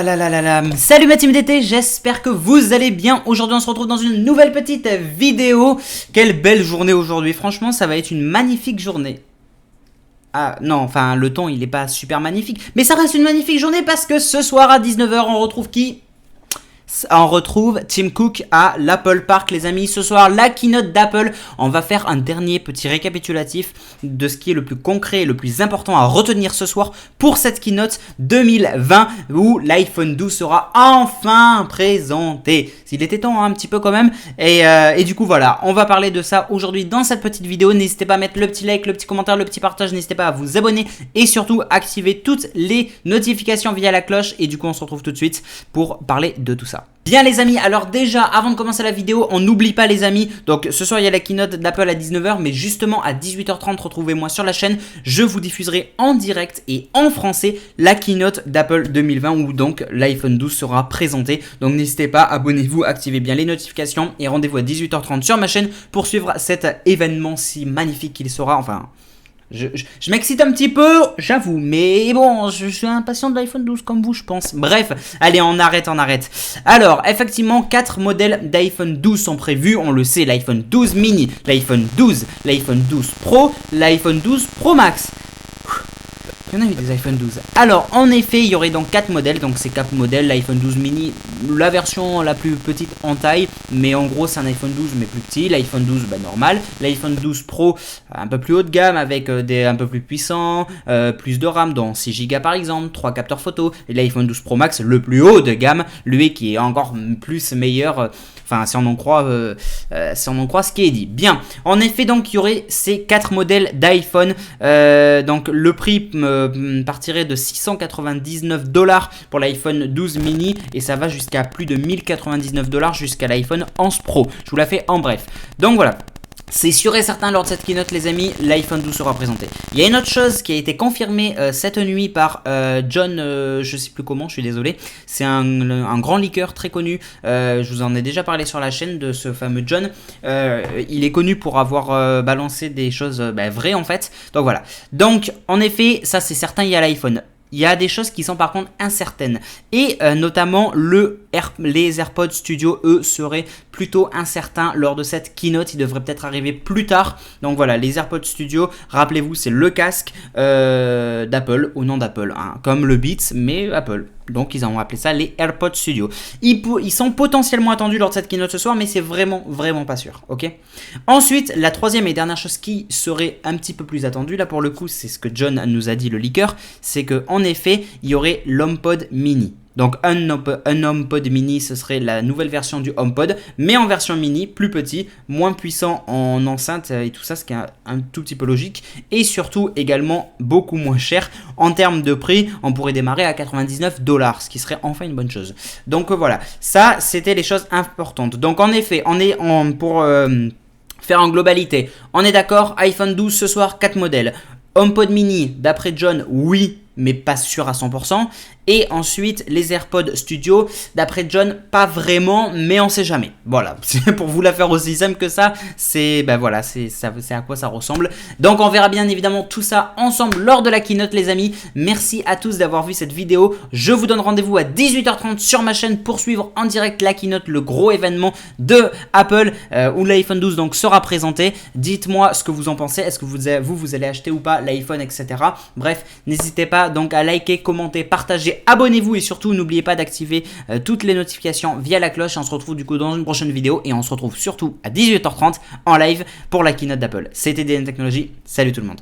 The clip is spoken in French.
là. Salut ma team d'été, j'espère que vous allez bien. Aujourd'hui on se retrouve dans une nouvelle petite vidéo. Quelle belle journée aujourd'hui, franchement ça va être une magnifique journée. Ah non, enfin le ton il est pas super magnifique, mais ça reste une magnifique journée parce que ce soir à 19 h on retrouve qui ? On retrouve Tim Cook à l'Apple Park les amis. Ce soir la keynote d'Apple. On va faire un dernier petit récapitulatif de ce qui est le plus concret et le plus important à retenir ce soir pour cette keynote 2020 où l'iPhone 12 sera enfin présenté. S'il était temps un petit peu quand même. Et du coup voilà, on va parler de ça aujourd'hui dans cette petite vidéo. N'hésitez pas à mettre le petit like, le petit commentaire, le petit partage. N'hésitez pas à vous abonner et surtout activer toutes les notifications via la cloche. Et du coup on se retrouve tout de suite pour parler de tout ça. Bien les amis, alors déjà avant de commencer la vidéo, on n'oublie pas les amis, donc ce soir il y a la keynote d'Apple à 19 h, mais justement à 18 h 30 retrouvez-moi sur la chaîne, je vous diffuserai en direct et en français la keynote d'Apple 2020 où donc l'iPhone 12 sera présenté, donc n'hésitez pas, abonnez-vous, activez bien les notifications et rendez-vous à 18 h 30 sur ma chaîne pour suivre cet événement si magnifique qu'il sera, enfin... Je m'excite un petit peu, j'avoue, mais bon, je suis impatient de l'iPhone 12 comme vous, je pense. Bref, allez, on arrête. Alors, effectivement, 4 modèles d'iPhone 12 sont prévus, on le sait, l'iPhone 12 mini, l'iPhone 12, l'iPhone 12 Pro, l'iPhone 12 Pro Max. Il y en a eu des iPhone 12. Alors, en effet, il y aurait donc 4 modèles. Donc, ces 4 modèles, l'iPhone 12 mini, la version la plus petite en taille. Mais en gros, c'est un iPhone 12 mais plus petit. L'iPhone 12 normal. L'iPhone 12 Pro, un peu plus haut de gamme avec des un peu plus puissant, plus de RAM, dont 6 Go par exemple, 3 capteurs photo. Et l'iPhone 12 Pro Max, le plus haut de gamme, lui qui est encore plus meilleur. Enfin, si on en croit ce qui est dit. Bien. En effet, donc, il y aurait ces 4 modèles d'iPhone. Donc, le prix partirait de 699 $ pour l'iPhone 12 mini et ça va jusqu'à plus de 1099 $ jusqu'à l'iPhone 11 Pro. Je vous la fais en bref. Donc, voilà. C'est sûr et certain lors de cette keynote les amis, l'iPhone 12 sera présenté. Il y a une autre chose qui a été confirmée cette nuit par John, je sais plus comment, je suis désolé. C'est un grand leaker très connu, je vous en ai déjà parlé sur la chaîne de ce fameux John. Il est connu pour avoir balancé des choses vraies en fait. Donc voilà, donc en effet ça c'est certain, il y a l'iPhone. Il y a des choses qui sont par contre incertaines et notamment les AirPods Studio, eux, seraient plutôt incertains lors de cette keynote. Ils devraient peut-être arriver plus tard. Donc voilà, les AirPods Studio, rappelez-vous, c'est le casque d'Apple, au nom d'Apple, hein, comme le Beats, mais Apple. Donc ils ont appelé ça les AirPods Studio. Ils sont potentiellement attendus lors de cette keynote ce soir, mais c'est vraiment pas sûr. Ok. Ensuite, la troisième et dernière chose qui serait un petit peu plus attendue, là pour le coup, c'est ce que John nous a dit, le leaker, c'est que en effet, il y aurait l'HomePod Mini. Donc un HomePod mini, ce serait la nouvelle version du HomePod, mais en version mini, plus petit, moins puissant en enceinte et tout ça, ce qui est un tout petit peu logique. Et surtout également beaucoup moins cher. En termes de prix, on pourrait démarrer à 99 $, ce qui serait enfin une bonne chose. Donc voilà, ça c'était les choses importantes. Donc en effet, pour faire en globalité, on est d'accord, iPhone 12 ce soir, 4 modèles. HomePod mini, d'après John, oui, mais pas sûr à 100%. Et ensuite, les AirPods Studio, d'après John, pas vraiment, mais on sait jamais. Voilà, c'est pour vous la faire aussi simple que ça, c'est à quoi ça ressemble. Donc on verra bien évidemment tout ça ensemble lors de la keynote les amis. Merci à tous d'avoir vu cette vidéo. Je vous donne rendez-vous à 18 h 30 sur ma chaîne pour suivre en direct la keynote, le gros événement de Apple où l'iPhone 12 donc sera présenté. Dites-moi ce que vous en pensez. Est-ce que vous allez acheter ou pas l'iPhone, etc. Bref, n'hésitez pas donc à liker, commenter, partager, abonnez-vous et surtout n'oubliez pas d'activer toutes les notifications via la cloche. Et on se retrouve du coup dans une prochaine vidéo et on se retrouve surtout à 18 h 30 en live pour la keynote d'Apple. C'était DN Technologies, salut tout le monde.